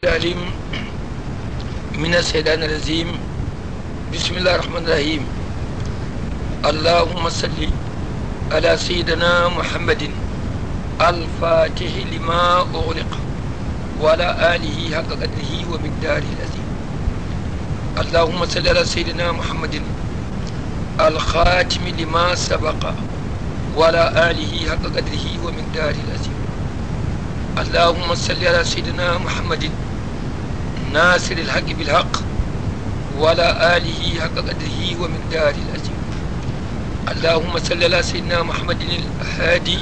العليم من الشيطان الرجيم. بسم الله الرحمن الرحيم. اللهم صل على سيدنا محمد الفاتح لما أغلق وعلى آله حق قدره ومقداره العظيم. اللهم صل على سيدنا محمد الخاتم لما سبق وعلى آله حق قدره ومقداره العظيم. اللهم صل على سيدنا محمد ناصر الحق بالحق وعلى آله حق قدره ومقداره العظيم. اللهم صل على سيدنا محمد الهادي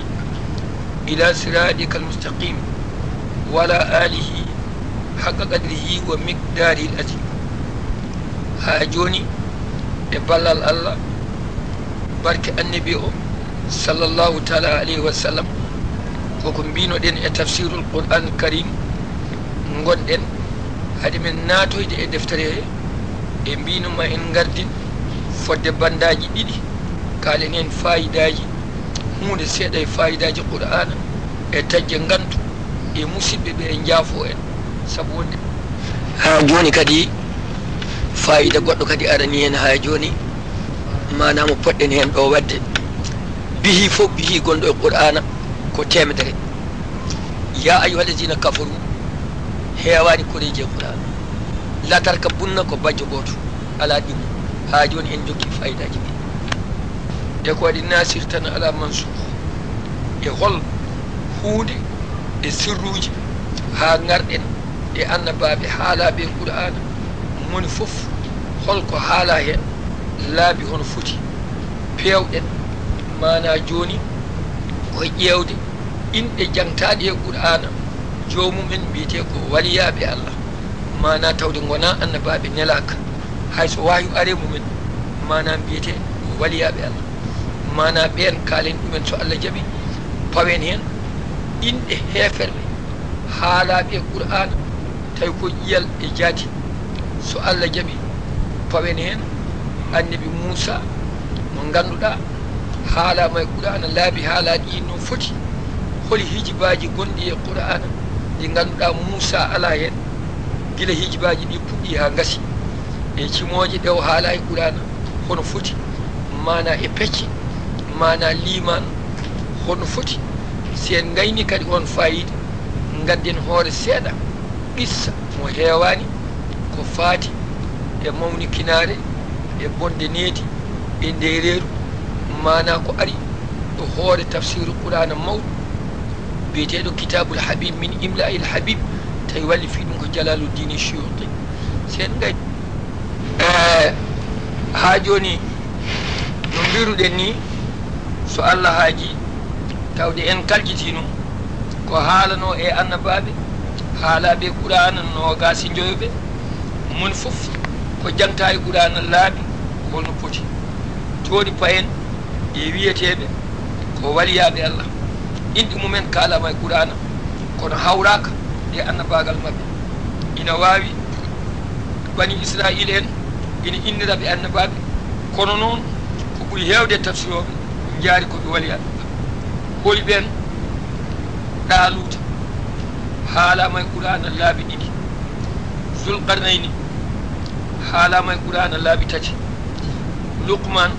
إلى صراطك المستقيم وعلى آله حق قدره ومقداره العظيم. هاجوني ببلال الله برك النبي صلى الله تعالى عليه وسلم koko mbinoɗen e tafsirul qur'an karim gonɗen hade men natoyde e deftere he e mbinoma en gardin fodde bandaji ɗiɗi kalen en fayidaji hunde seeɗa e fayidaji qur'ana e tagge gantu e musidɓe ɓe e jaafo en saabu wonde ha joni kadi fayida goɗɗo kadi arani hen ha joni manamo poɗɗen hen ɗo wadde bihi fof bihi gonɗo e qur'ana ko temedere. Ya ayyuha allazina kafaru hewani koreji qur'an la tarka bunna ko bajjo goto ala ɗimmo ha joni en jokki fayidaji ɗi e ko waɗi nasir tan ala mansukh e hol hunde e sirruji ha garɗen e annabaɓe haalaɓe qur'an moni foof holko haala hen laabi hono foti pewɗen mana joni ko ƴewde inɗe jangtaɗe e qur'ana jomumen mbiyete ko waliyaɓe Allah mana tawde gona annabaɓe nelaka hayso wawi are mumen mana mbiyete ko waliyaɓe Allah mana ɓen kalen ɗumen so Allah jaaɓi pawen hen inɗe heferɓe haalaɓe e qur'ana tawi ko ƴiyal e jaati so Allah jaaɓi pawen hen annabi Moussa mo ganduɗa haalama e qur'ana laabi haalaɗi no foti holi hijibaji gonɗi e qur'ana ɗi ganduɗa Moussa ala hen guila hijibaji ɗi puɗɗi ha gasi e cimoje ɗe o haala e qur'ana hono foti mana e pecce mana liman hono foti si en gayni kadi on fayida gadden hoore seeɗa qissa mo hewani ko faati e mawni kinare e bonde needi e ndereru mana ko ari ɗo hoore tafsiru qur'ana mawɗo biyeteɗo kitabul habib min imla il habib tawi walli fi ɗum ko jalaluddin suyuti sen gay ha joni no mbiruɗen ni so Allah haaji tawde en kaljitino ko haalano e annabaɓe haalaɓe qur'ana no gasi joyoɓe mon foof ko jangta e qur'ana laaɓi holno poti joni payen e wiyeteɓe ko waliyaɓe Allah inɗe mumen kalama e qur'ana kono hawraka e annabagal mabɓe ina wawi bani israila en ina inniraɓe annabaɓe kono noon ko ɓuuri hewde tafsiroɓe jaari koɓe waliyaɓe holi ɓen ɗaluta haalama e qur'ana laabi ɗiɗi zulqarnayni haalama e qur'ana laabi tati luqman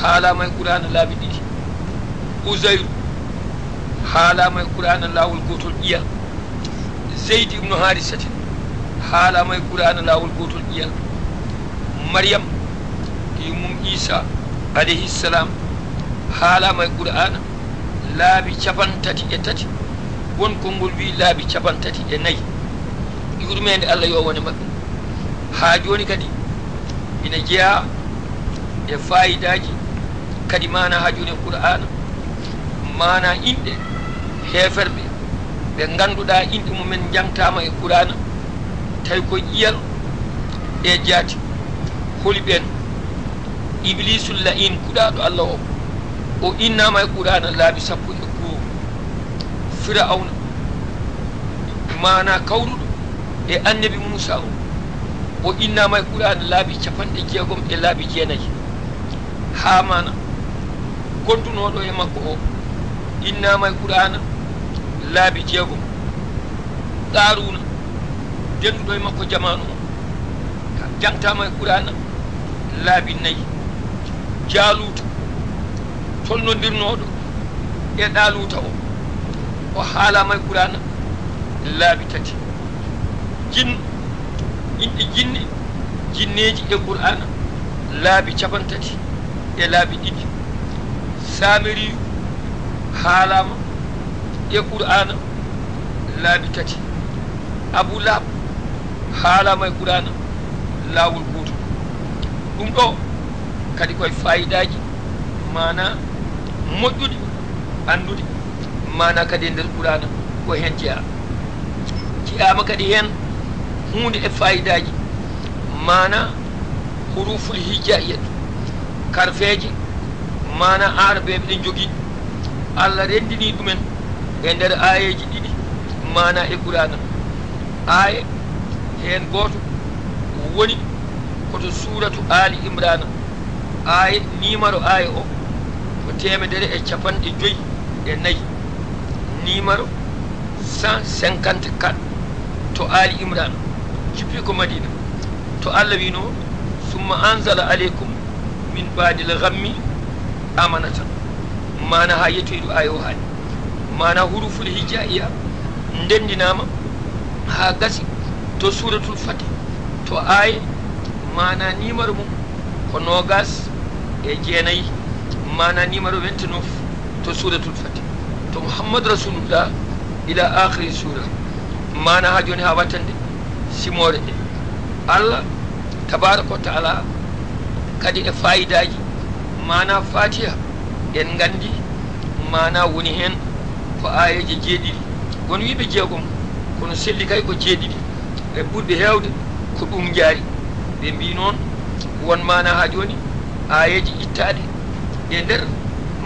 haalama e qur'ana laabi ɗiɗi Uzayru haalama e qur'ana lawol gotol ƴiyal Zeyd ibnu Harisata haalama e qur'ana lawol gotol ƴiyal Maryam mum Isa alayhi salam haalama e qur'ana laabi capantati e tati won konngol wi laabi capantati e nayyi yurmede Allah yo wone mabɓe ha joni kadi ina jeeya e fayidaji kadi mana ha joni qur'ana mana inɗe heferɓe ɓe ganduɗa inɗe mumen jangtama e qur'ana tawi ko ƴiyal e jaati holi ɓen iblisul la'in kuɗaɗo Allah o innama e qur'ana laabi 11 Fir'auna mana kawruɗo e annabi Moussa o innama e qur'ana laabi 60 e laabi 9 Hamana gondunoɗo e makko o innama e qur'ana laabi 6 Qaruna denduɗo e makko jamanu o jangtama e qur'ana laabi nayyi jaaluuta tolnodirnoɗo e ɗaaluuta o haalama e qur'ana laabi tati inɗe jinneji e qur'ana laabi capantati e laabi ɗiɗi samiriyu haalama e qur'ana laabi tati abou lahab haalama e qur'ana laawol goto ɗum ɗo kadi koye fayidaji mana moƴƴuɗi andude mana kadi e nder qur'ana ko hen jeeyama kadi hen hunde e fayidaji mana huruful hijaiyatu karfeje mana arabeɓe ɗen jogui Allah rendini ɗumen e nder ayeji ɗiɗi mana e qur'ana aye hen goto woni koto suratu ali imrana aye numéro aye o ko 154 numéro 154 to ali imrana jippi ko madina to Allah wino summa anzala aleykum min badil ghammi amanatan mana ha yettoyɗo aye o haali mana huruful hijaiya ndendinama ha gasi to suratul fatih to aye mana numéro mum ko nogas e jeenayyi mana numéro 29 to suratul fatih to muhammad rasulullah ila akhiri sura mana ha joni ha wattande simore ɗe Allah tabaraka wa taala kadi e fayidaji mana fatiha en gandi mana woni hen ko ayeje jeeɗiɗi won wiɓe jeegom kono selli kay ko jeeɗiɗi e ɓurɓe hewde ko ɗum jaari ɓe mbi noon won mana ha joni ayeji ittaɗe e nder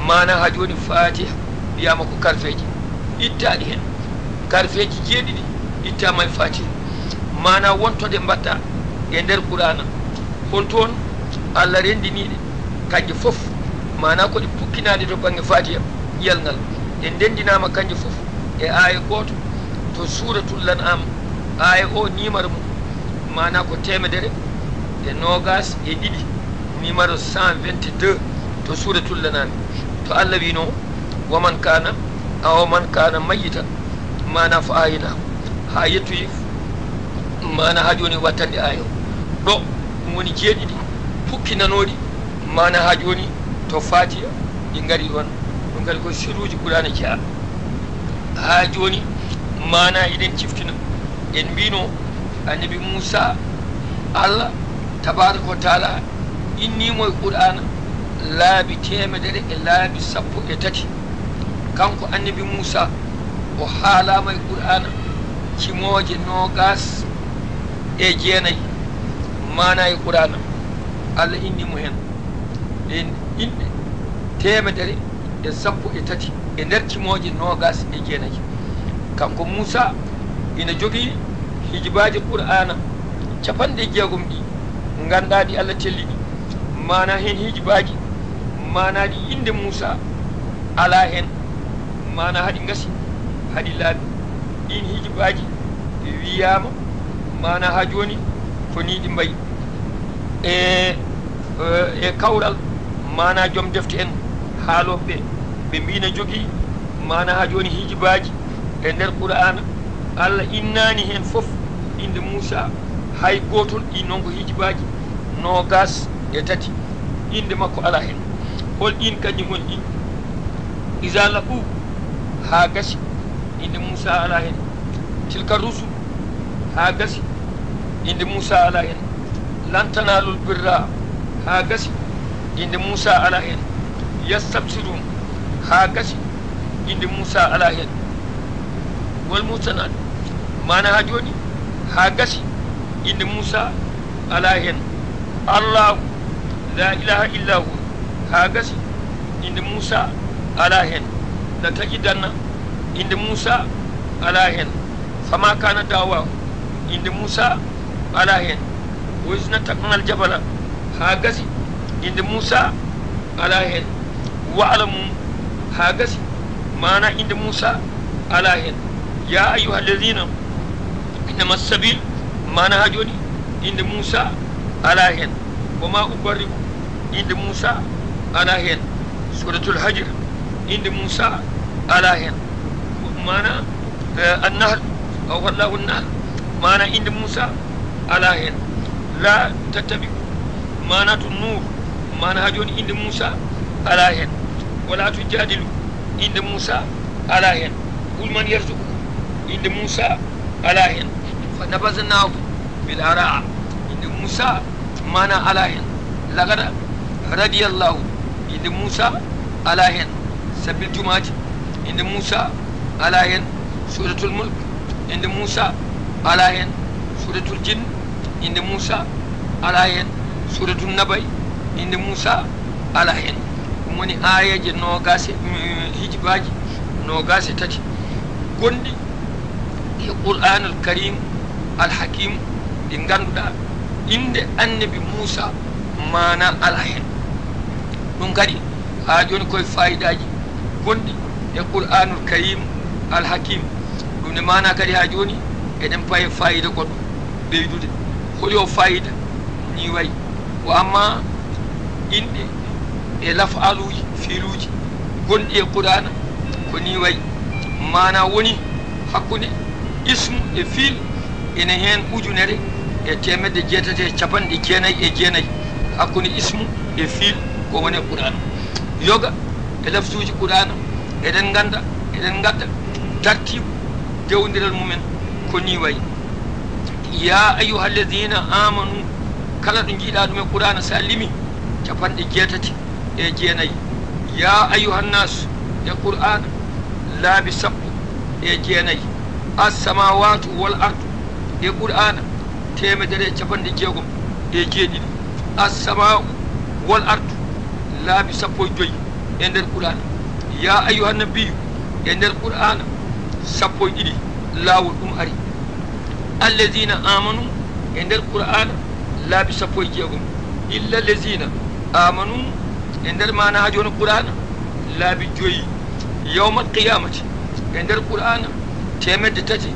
mana ha joni fatiha wiyama ko karfeje ittaɗe hen karfeji jeeɗiɗi ittama e fatiha mana wontode mbatta e nder qur'ana hon toon Allah rendiniɗe kanje foof mana koɗe pukkinade to banggue fatiha ƴiyal ngal e ndendinama kanje foof e aya goto to suratul an'am aya o numéro mum mana ko 122 numéro 122 to suratul an'am to Allah wino waman kana mayyita mana fa ayina ha yettoyi mana ha joni wattande ayo ɗo ɗum woni jeeɗiɗi pukkinanoɗi mana ha joni to fatiha ɗi gari ɗon ɗum kadi ko siruji qur'ana jea ha joni mana eɗen ciftina en mbino annabi Musa Allah tabaraka wa taala innimo e qur'ana laabi 113 kanko annabi Musa o haalama e qur'ana cimoje nogas e jeenayyi mana e qur'ana Allah innimo hen en inɗe 113 e nder cimoje nogas e jeenayyi kanko Musa ina jogui hijibaji qur'ana 60 ɗi gandaɗi Allah telliɗi mana hen hijibaji mana ɗi inde Musa ala hen mana haɗi gasi haɗi laaɓi ɗin hijibaji wiyama mana ha joni ko ni ɗi mbayi e kawral mana joom defte en haaloɓe ɓe mbina jogui mana ha joni hijibaji e nder qur'ana Allah innani hen foof inde Musa hay gotol ɗi noon ko hijibaji nogas e tati inde makko ala hen hol ɗin kañum woni ɗi isa laɓu ha gasi inde Musa ala hen tilka rusul ha gasi inde Musa ala hen lan tanalul birra ha gasi inde Musa ala hen yastabsirun ha gasi inde Musa ala hen wal musanad mana ha joni ha gasi inde Musa ala hen Allahu la ilaha illa hu ha gasi inde Musa ala hen la tajidanna inde Musa ala hen fama kana dawa inde Musa ala hen وإذ نتقنا الجبل هاجسي عند موسى على هن واعلموا هاجسي معنى عند موسى على هن يا أيها الذين إنما السبيل mana ha joni inde Moussa ala hen wama ubarriku inde Moussa ala hen suratul hajr inde Moussa ala hen mana النهر أو والله النهر معنى عند موسى على هن لا تتبع معنى النور معنى هجون عند موسى على هن ولا تجادلوا عند موسى على هن قل من يرزقكم عند موسى على هن فنبذناه بالعراء عند موسى معنى على هن لقد رضي الله عند موسى على هن سبيل جماعة عند موسى على هن سورة الملك عند موسى على هن سورة الجن عند موسى على هن سورة النبي عند موسى على هن ومن آية نوغاسي هجباجي نوغاسي تاتي قندي القرآن الكريم الحكيم إنغاندا عند النبي موسى مانا على هن نونغادي هاجون كوي فايداجي قندي القرآن الكريم الحكيم ɗum mana kadi ha joni eɗen paye fayida goɗɗo ɓeydude holi o fayida ni wayi ko amma inɗe e lafaluji fiiluji gonɗi e qur'ana ko ni wayi mana woni hakkude ismu e fiil ene hen ujunere e temedde jeetati e capanɗe jeenayyi e jeenayyi hakkude ismu e fiil ko woni qur'ana yoga e laftuji qur'ana eɗen ganda eɗen gadda tartibu jawdiral mumen ko ni wayi ya ayyuha alladhina amanu kala ɗo jiiɗa ɗum e qur'ana sa limi capanɗe jeetati e jeenayyi ya ayyuha nnas e qur'ana laabi sappo e jeenayyi assamawatu wal ardu e qur'ana temedere capanɗe jeegom e jeeɗiɗi assamau wal ardu laabi sappo e joyyi e nder qur'ana ya ayyuha nabiyu e nder qur'ana sappo e ɗiɗi laawol ɗum ari alladina amanu e nder qur'ana laabi sappo e jeegom illa alladina amanu e nder mana ha joni qur'ana laabi joyyi yawma alqiyamati e nder qur'ana temedde tati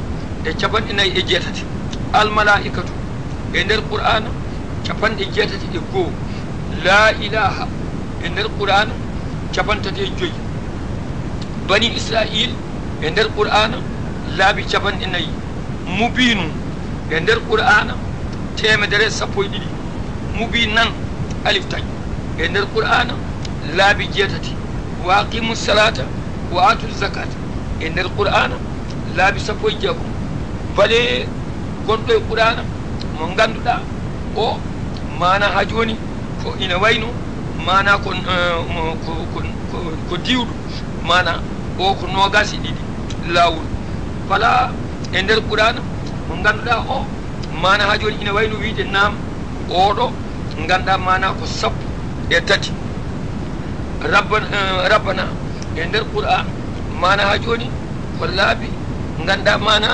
e capanɗe nayyi e jeetati almalaikatu e nder qur'ana capanɗe jeetati e goho la ilaha e nder qur'ana capantati e joyyi bani israil e nder qur'ana laabi capanɗe nayyi mubinu e nder qur'ana temedere sappo e ɗiɗi mubin nan alif tañ e nder qur'ana laabi jeetati wa aqimu salata wa atu zakata e nder qur'ana laabi sappo e jeegom bale gonɗo e qur'ana mo ganduɗa o mana ha joni ko ina wayno mana ko diwɗo mana o ko nogas e ɗiɗi lawol fala e nder qur'ana mo ganduɗa o mana ha joni ina wayno wiide nam oɗo ganduɗa mana ko sappo e tati rabbana e nder qur'an mana ha joni ko laabi ganduɗa mana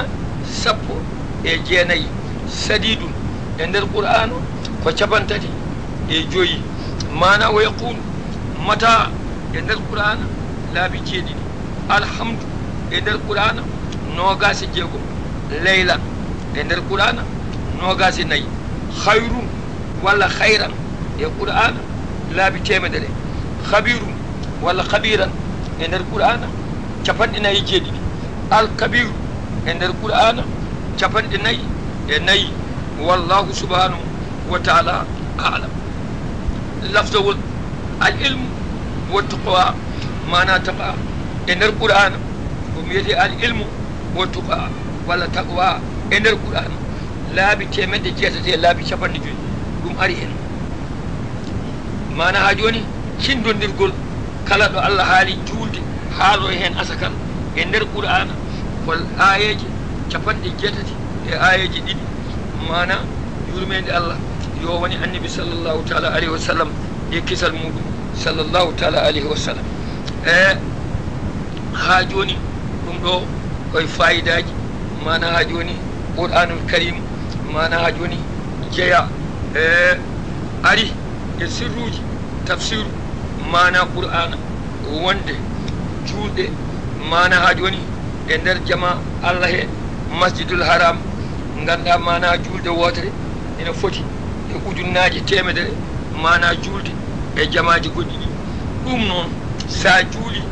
sappo e jeenayyi sadidum e nder qur'an ko capantati e joyyi mana o yaqulu mata e nder qur'an laabi jeeɗiɗi alhamdu e nder qur'ana nogas e jeegom leylan e nder qur'ana nogas e nayyi hayrum walla hayran e qur'ana laabi temedere habirum walla kabiran e nder qur'ana capanɗe nayyi jeeɗiɗi alkabiru e nder qur'ana capanɗe nayyi e nayyi wallahu subhanahu wa taala alam lafdawol al ilmu wa tuqa mana taqa e nder qur'ana ɗum wiyete al ilmu wa tuqa walla taqwa e nder qur'ana laabi temedde jeetati e laabi capanɗe joyyi ɗum ari hen mana ha joni cindondirgol kala ɗo allah haali juulde haalo hen asakal e nder qur'ana ko ayeje capanɗe jeetati e ayeje ɗiɗi mana yurmede allah yo woni annabi sallllahu taala alayhi wa sallam e kisal muɗum sallllahu taala alayhi wa sallam e ha joni ɗum ɗo koye fayidaji mana ha joni qur'anul karim mana ha joni jeeya e ari e sirruji tafsiru mana qur'ana wonde julɗe mana ha joni e nder jama allah he masjidul haram ganda mana julde wotere ina foti e ujunnaji temedere mana julde e jamaaji goɗɗi ɗi ɗum noon sa juuli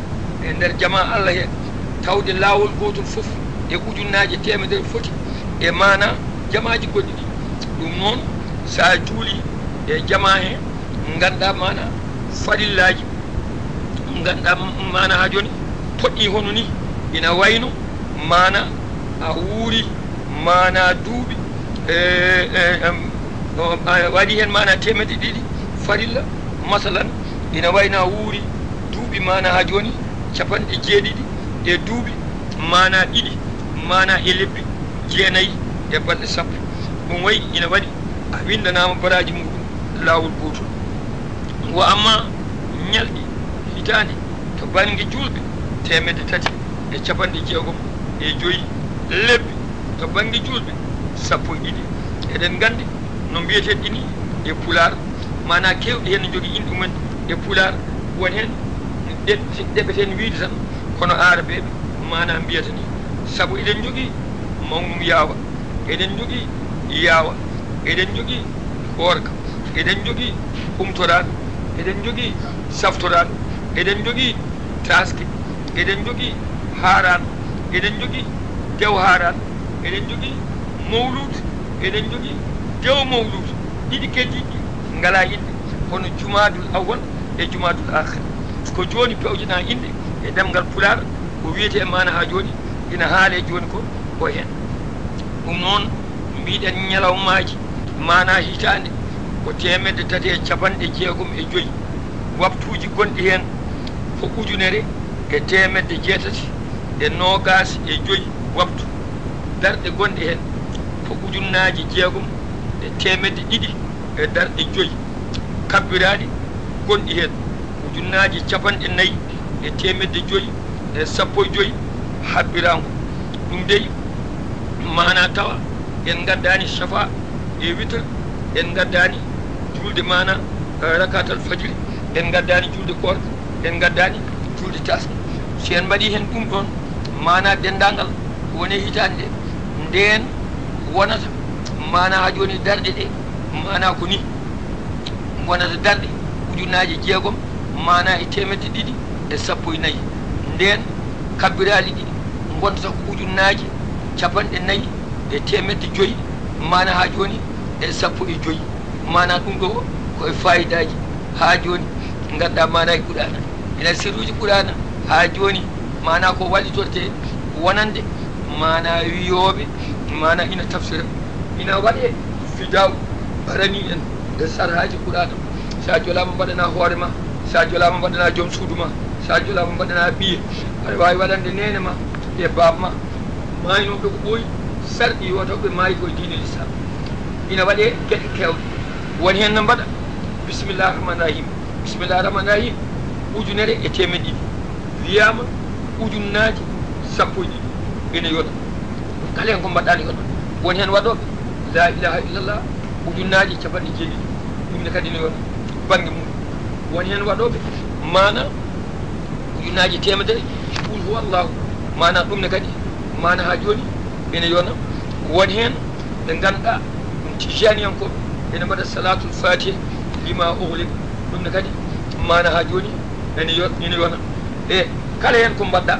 e nder jama Allah he tawde laawol gotol fof e ujunnaji temedere foti e mana jamaaji goɗɗi ɗi ɗum noon sa juuli e jama he ganda mana farillaji ganda mana ha joni poɗɗi hono ni ina wayno mana a wuuri mana duuɓi waɗi hen mana temedde ɗiɗi farilla masalan ina wayna wuuri duuɓi mana ha joni capanɗe jeeɗiɗi e duuɓi mana ɗiɗi mana e lebbi jeenayyi e balɗe sappo ɗum wayi ina waɗi a windanama baraji muɗum lawol gotol wa amma ñalɗi hitande to banggue julɓe temedde tati e capanɗe jeegom e joyyi lebbi to banggue julɓe sappo e ɗiɗi eɗen gandi no mbiyeten ɗini e pular mana kewɗi hen jogui inɗe mumen e pular won hen ɗeɓeten wiide tan kono arabeɓe mana mbiyata ni saabu eɗen jogui mawmum yaawa eɗen jogui yaawa eɗen jogui horka eɗen jogui humtoraɗo eɗen jogui saftoraɗo eɗen jogui taske eɗen jogui haraɗo eɗen jogui dew haraɗo eɗen jogui mawlude eɗen jogui dew mawlude ɗiɗi keddiɗi ngala inde kono jumadul awwal e jumadul akhir ko joni pewjana inde e ɗemgal pular ko wiyete mana ha joni ina haale joni ko hen ɗum noon mbiɗen ñalawmaji mana hitande ko temedde tati e capanɗe jeegom e joyyi waptuji gonɗi hen ko ujunere e temedde jeetati e nogas e joyyi waptu darɗe gonɗe hen ko ujunnaji jeegom e temedde ɗiɗi e darɗe joyyi kabbiraɗi gonɗi hen ujunnaji capanɗe nayyi e temedde joyyi e sappo e joyyi habbirango ɗum dey mana tawa en gaddani safa e witre en gaddani julde mana rakatal fajiri en gaddani julde korka en gaddani julde taske si en mbaɗi hen ɗum ɗon mana dendagal woni hitande nden wonata mana ha joni darɗe ɗe mana ko ni wonata darɗe ujunnaji jeegom mana e temedde ɗiɗi e sappo e nayyi nden kabbirali ɗi gontata ko ujunnaji capanɗe nayyi e temedde joyyi mana ha joni e sappo e joyyi mana ɗum ɗo koye fayidaji ha joni ganduɗa mana e qur'ana ina sirruji qur'ana ha joni mana ko wallitorte wonande mana wiyoɓe mana ina tafsira ina waɗe fidaw rani en e sarhaji qur'ana sa jolama mbaɗana hoorema sa jolama mbaɗana joom suudu ma sa jolama mbaɗana ɓiye aɗa wawi waɗande nene ma e babma maynoɓe ko ɓooyi sarɗi yotoɓe maayi koye diine l'islam ina waɗe gueɗe kewɗe woni hen no mbaɗa bisimillah rahmani rahim bisimillah rahmani rahim ujunere e temedde ɗiɗi wiyama ujunnaji sappo e ɗiɗi ene yoɗa kala hen ko mbaɗɗani yoɗa woni hen waɗoɓe la ilaha illallah ujunnaji capanɗe jeeɗiɗi ɗumne kadi ne yoɗa banggue mum woni hen waɗoɓe mana ujunnaji temedere qul huwa allahu mana ɗumne kadi mana ha joni ene yona woni hen ɓe ganduɗa ɗum tijaniyankoɓe ene mbaɗa salatul fatiha lima ughliq ɗumne kadi mana ha joni ene yona e kala hen ko mbaɗɗa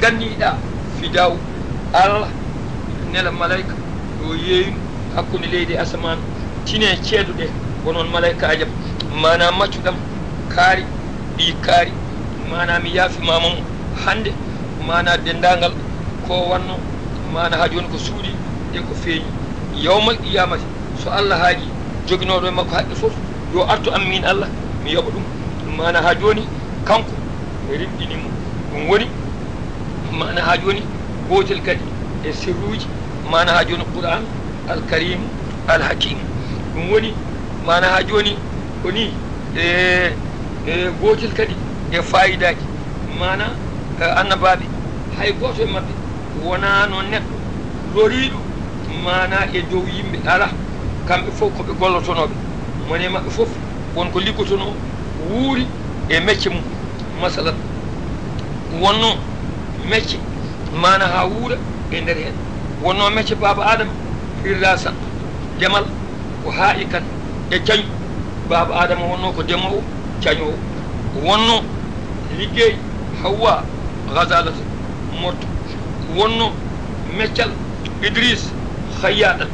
gandiɗa fidaw Allah nela malayka yo yeeynu hakkude leydi asaman tine ceeduɗe wonon malayka ajab mana maccuɗam kaari ɗi kaari mana mi yaafimamamo hande mana dendagal ko wanno mana ha joni ko suuɗi e ko feeñi yawmal qiyamati so Allah haaji joguinoɗo e makko haqqe foof yo artu am min Allah mi yoɓa ɗum mana ha joni kanko e rimɗinimo ɗum woni mana ha joni gotel kadi e sirruji mana ha joni qur'an alkarim alhakim ɗum woni mana ha joni koni e gotel kadi e fayidaji mana annabaɓe hay goto e mabɓe wona no neɗɗo loriɗo mana e dow yimɓe ala kamɓe fof koɓe gollotonoɓe mone mabɓe fof wonko liggotono wuuri e mecce mum masalan wonno mecce mana ha wuura e nder hen wonno mecce baba adama irrasan demal ko haa'ikan e cañu baaba adama wonno ko demowo cañowo wonno liggey Hawa gazalata morto wonno meccal Idris khayyaɗan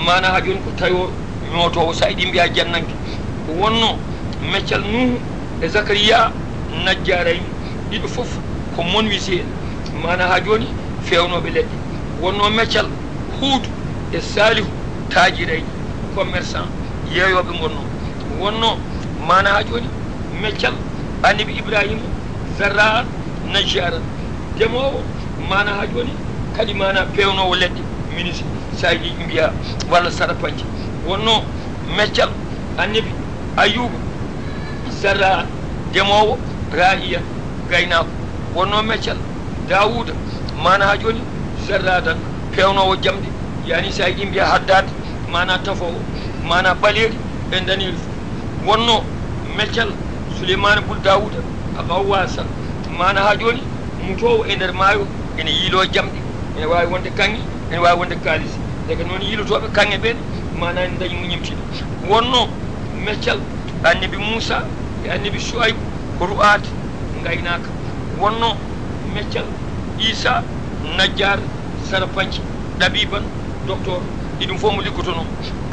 mana ha joni ko tayo ñootowo sa iɗi mbiya jannanke wonno meccal Nuhu e Zakariya najjarayni ɗiɗo fof ko monwisi en mana ha joni fewnoɓe leɗɗe wonno meccal Huudu e Salihu tajirayni commerçant yeeyoɓe gonno wonno mana ha joni meccal annabi Ibrahima Zarra najjaran demowo mana ha joni kadi mana pewnowo leɗɗe ministre sa yiɗi mbiya walla sarapanji wonno meccal annabi Ayuba Zarra demowo ra'iya gaynako wonno meccal Dawuda mana ha joni Zarra tan pewnowo jamde yani sa yiɗi mbiya haddade mana tafowo mana ɓaleri e daniri wonno meccal Souleymane Bul Dawuda abawasa mana ha joni mutowo e nder maayo ene yiilo jamɗe ene wawi wonde kanŋe ene wawi wonde kalisi daga noon yiilotoɓe kanŋe ɓen mana en dañi muñimtiɗo wonno meccal annabi Moussa e annabi Chouaïb ko ru'ade gaynaka wonno meccal Isa najjar sarapanci ɗabiban docteur iɗum fof mo liggotono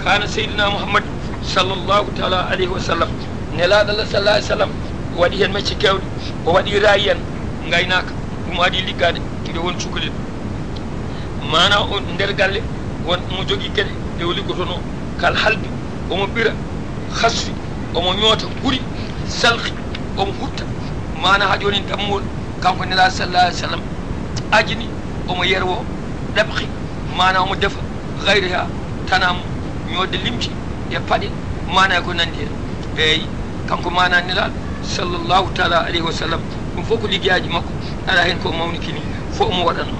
kana seydina Mouhammad sallllahu taala alayhi wa sallam nelaɗo Allah sallah alih sallam waɗi hen mecce kewɗe o waɗi rayi en gaynaka ɗum adi liggade nde won cukalel mana o nder galle won mo jogui gueɗe ɗe o liggotono kal halbi omo ɓira hasfi omo ñoota guri salhi omo hutta mana ha joni dammol kanko nelaɗo sallah alih sallam ajini omo yerwo ɗabhi mana omo defa gayriha tanamo ñodde limti e paɗe mana ko nandi hen eyyi kanko mana nelaɗo sallllahu taala alayhi wa sallam ɗum fof ko liggueyaji makko ala hen ko mawnikini fof omo waɗanno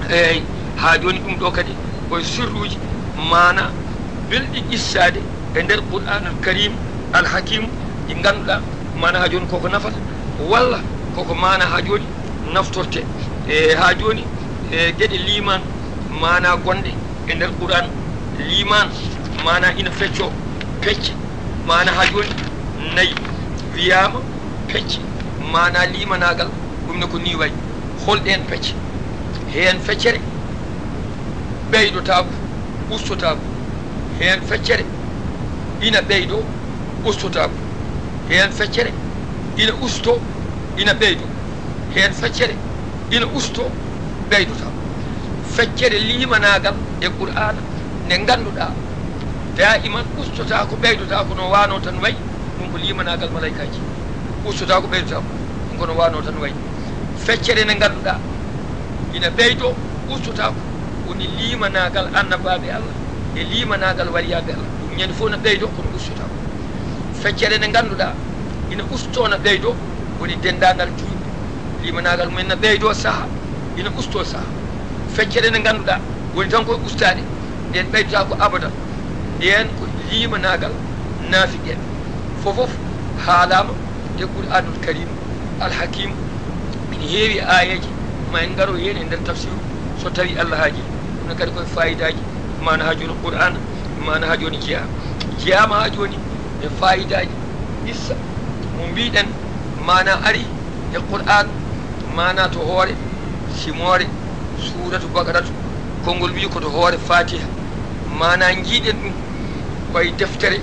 eyyi ha joni ɗum ɗo kadi koye sirruji mana belɗi ƴissade e nder Qur'an al karim al hakim ɗi ganduɗa mana ha joni koko nafata walla koko mana ha joni naftorte e ha joni e gueɗe liman mana gonɗe e nder Qur'an liman mana ina fecco pecce mana ha joni nayyi wiyama pecce mana limanagal ɗum ne ko ni wayi holɗen pecce hen feccere ɓeydotako ustotako hen feccere ina ɓeydo ustotako hen feccere ina usto ina ɓeydo hen feccere ina usto ɓeydotako feccere limanagal e Qur'ana nde ganduɗa daiman ustota ko ɓeydota ko no wano tan wayi ɗum ko limanagal malaikaji ustota ko ɓeydota ko ɗum kono wano tan wayi feccere nde ganduɗa ina ɓeydo ustota ko woni limanagal annabaɓe Allah e limanagal waliyaɓe Allah ɗum ñande fof no ɓeydo kono ustota ko feccere nde ganduɗa ina usto no ɓeydo woni dendagal julɓe limanagal mumen no ɓeydo saaha ina usto saaha feccere nde ganduɗa woni tan koye ustade nden ɓeydota ko abadan nden ko limanagal naafiqen fofof haalama e Qur'anul karim al hakim ina heewi ayeji ma en garo hen e nder tafsiru so tawi Allah haaji ɗum kadi koye fayidaji mana ha joni Qur'an mana ha joni jeyama ha joni e fayidaji issa mo mbiɗen mana ari e Qur'an mana to hoore simore suratu bakaratu konngol wi koto hoore fatiha mana jiiɗen ɗum koye deftere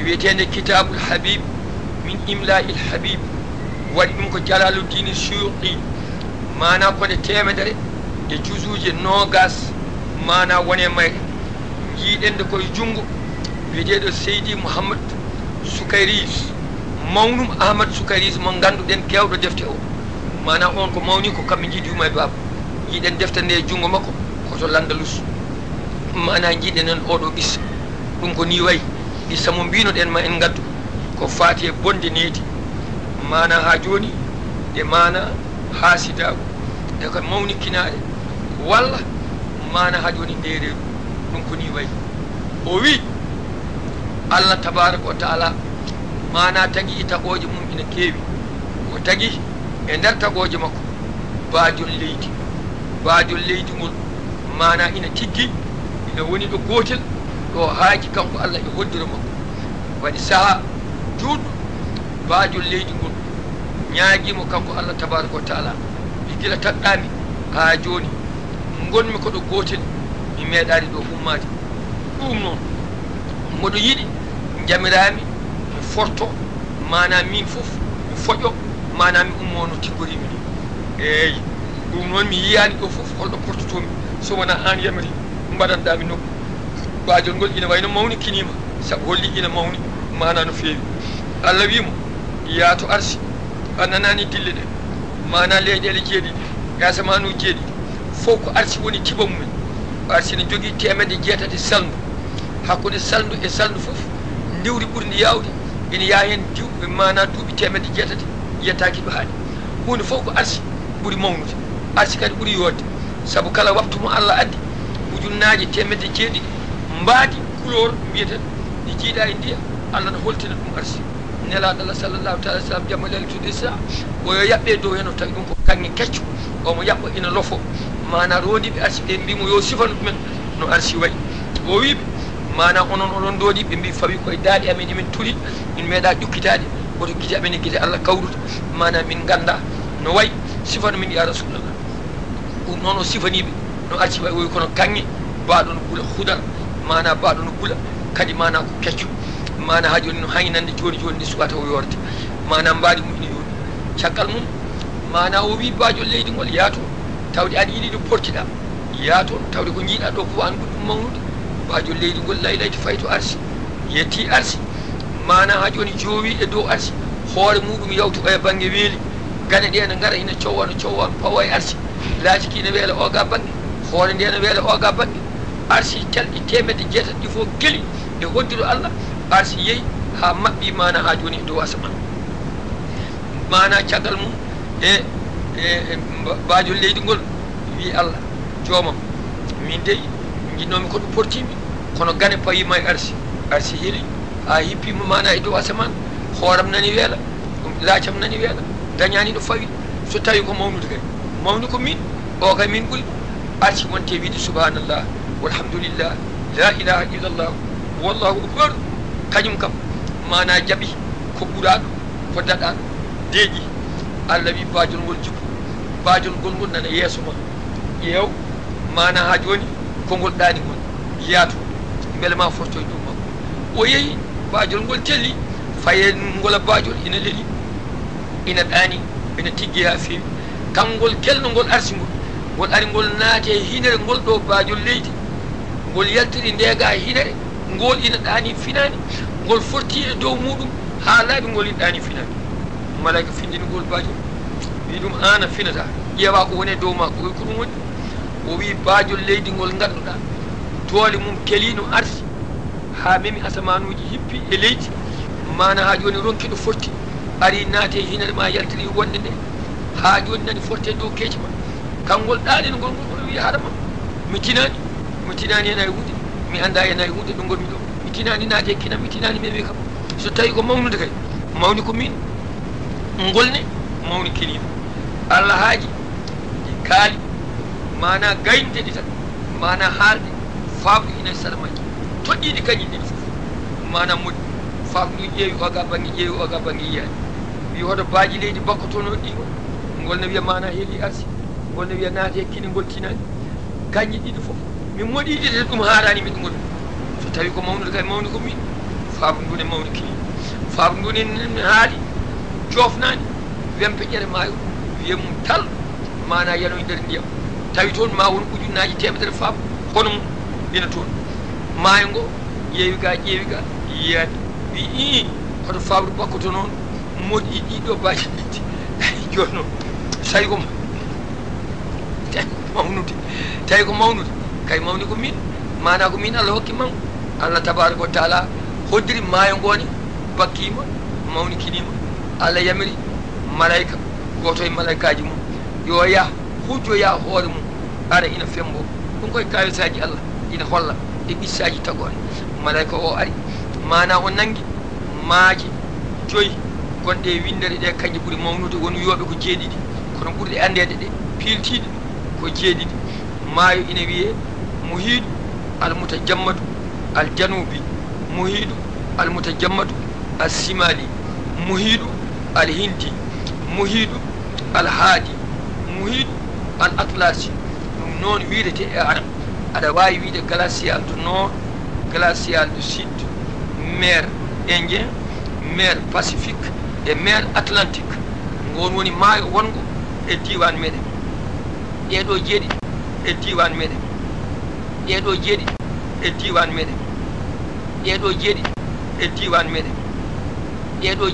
wiyetende kitabul habib min imla'il habib waɗi ɗum ko Jalaluddin Suyuti mana kode temedere e jusuji nogas mana wone mayre jiiɗende koye jungo wiyeteɗo Seydi Mouhammad Soukayris mawnum Ahmad Soukayris mo ganduɗen kewɗo defte o mana on ko mawni ko kamɓe jiiɗi yuma e baba jiiɗen defte nde e jungo makko koto Landalus mana jiiɗen en oɗo qissa ɗum ko ni wayi qissa mo mbinoɗen ma en gaddu ko faati e bonde needi mana ha joni e mana haasidago e ko mawnikkinaɗe walla mana ha joni ndereɗu ɗum ko ni wayi o wi Allah tabaraka wa taala mana tagui tagoje mum ina keewi o tagui e nder tagoje makko baajol leydi ngol mana ina tiggi ina woni ɗo gotel ɗo haaji kanko Allah e hoddira makko waɗi saaha juutɗo baajol leydi ngol ñaaguimo kanko Allah tabaraka wa taala mi gila taɗɗami ha joni gonmi koɗo gotel mi meeɗani ɗo ummade ɗum noon mboɗo yiɗi jamirami mi forto mana min fof mi foƴo mana mi ummo no tiggorimi ni eyyi ɗum noon mi yiyani ɗo fof holɗo portotomi so wona an yamiri mbaɗanɗami nokku baajol ngol ina wayno mawni kinima saabu holli ina mawni mana no feewi Allah wimo yaato arsi a nanani dille ɗe mana leyɗele jeeɗiɗi yasamanu jeeɗiɗi fof ko arsi woni tiba mumen arsi ne jogui temedde jeetati saldu hakkude saldu e saldu fof ndiwri ɓurdi yawde ina yaa hen mana duuɓi temedde jeetati yettaki ɗo haaɗi hunde fof ko arsi ɓuuri mawnude arsi kadi ɓuuri yodde saabu kala waktu mo Allah addi ujunnaje temedde jeeɗiɗi mbaadi couleur mbiyeten ɗi jiiɗa e ndiya Allah ne holtina ɗum arsi nelaɗo Allah sallllahu taala sallam jamma leltude sa oyo yaɓɓe dow hen o tawi ɗum ko kanŋe kecco omo yaɓɓa ina lofo mana rondiɓe arsi ɓe mbimo yo sifanu ɗumen no arsi wayi o wiɓe mana onon oɗon doodi ɓe mbi fawi koye daaɗi amen emin tuli min meeɗa ƴukkitade woto guite amen e guite Allah kawruta mana min ganda no wayi sifanu min ya rasulallah ɗum noon o sifaniɓe no arsi wayi oyi kono kanŋe baɗono gula hudar mana baɗono gula kadi mana ko kecco mana ha joni no haynande joni joni ndi suɓata o yorde mana mbaɗi mum ina yoni caggal mum mana o wi baajol leydi ngol yaato tawde aɗa yiiɗi ɗo portiɗa yaato tawde ko jiiɗa ɗo ko wani ɗum mawnude baajol leydi ngol laylayti fay to arsi yetti arsi mana ha joni joowi e dow arsi hoore muɗum yawti oya banggue weeli gane ɗe ne gara ina cowwa pawa e arsi laaci ki ne weela oga banggue hoore nde ne weela oga banggue arsi telɗi temedde jeetati ɗi fof gueeli e hoddiro Allah arsi yeeyi ha mabɓi mana ha joni e dow asaman mana caggal mum e baajol leydi ngol wi Allah joomam min dey jinnomi ko ɗum portimi kono gane pawima e arsi heeli ha hippima mana e dow asaman hooram nani weela laacam nani weela dañani ɗo fawi so tawi ko mawnude kay mawni ko min o kay min ɓuuri arsi wonte wiide subhanallah walhamdulillah la ilaha illallah wallahu akbar kañum kam mana jaaɓi ko ɓuraɗo ko daɗaɗo deeƴi Allah wi baajol ngol jippu baajol ngol nana yeeso ma ƴeew mana ha joni kongol ɗaani ngol yaato beele ma fortoye ɗum makko o yeehi baajol ngol telli faye ngola baajol ina leeli ina ɗaani ina tiggi ha feewi kangol kelno ngol arsi ngol ari ngol naate hinere ngol ɗo baajol leydi ngol yaltiri ndeega hinere ngol ina ɗaani finani ngol forti e dow muɗum ha laaɓi ngol ina ɗaani finani malayika findini ngol baajol wi ɗum an a finata ƴeewa ko woni e dow ma ko ɗum woni o wi baajol leydi ngol ganduɗa doole mum kelino arsi ha memi asamanuji hippi e leydi mana ha joni ronki ɗo forti ari naate hinere ma yaltiri wonde nde ha joni nani forte dow keeci ma kangol ɗaɗino ngol ngol kono wi haɗama mi tinani hen hay hunde mi anda hen hay hunde ɗo gonmi ɗo mi tinani naate kinam mi tinani memi kam so tawi ko mawnude kay mawni ko min ngolne mawni kinima Allah haaji ɗi kaali mana gaynde ɗi tan mana haalde faamdu ina e salamaji toƴƴiɗi kañi ɗiɗi fof mana moƴƴi faamdu ƴeewi oga banggue yiyani wi hoto baaji leydi bakkotono ɗiɗo ngol ne wiya mana heeli arsi ngol ne wiya naate kini ngol tinani kañi ɗiɗi fof min moɗiɗi te ɗum haarani miɗo goɗɗum so tawi ko mawnude kay mawni ko min faamdu ndu ne mawni kini faamdu ndu ne haali jofnani wempe ƴere maayo wiye mum tal mana yanoye nder ndiyam tawi toon ma won ujunnaji temedere faam hono mum ina toon maayo ngo ƴeewi ga yiyani wi i hoto fawru bakkoto noon moƴƴi ɗiɗo baaji ɗiɗi joni noon tawi ko mawnude kay mawni ko min mana ko min Allah hokki man Allah tabaraka wa taala hoddiri maayo ngone bakkima mawni kinima Allah yamiri malayika goto e malaikaji mum yo yah hujjoya hoore mum ara ina fembo ɗum koye kawisaji Allah ina holla e ɓissaji tagore malayika o ari mana o nangi maaje 5 gonɗe e windere ɗe kanƴe ɓuuri mawnude won wiyoɓe ko jeeɗiɗi kono ɓurɗe andede ɗe piltiɗe ko jeeɗiɗi maayo ina wiye muhiɗu المتجمد الجنوبي محيط المتجمد الشمالي محيط الهندي محيط الهادي محيط الأطلسي نون ويدتي على واي ويد glacial du nord glacial du sud mer Indien mer Pacifique et mer Atlantique ngon woni maayo wongo e diwan meɗen ɗeɗo jeeɗi e diwan meɗen ɗeɗo jeeɗi e diwan meɗen ɗeɗo jeeɗi e diwan meɗen ɗeɗo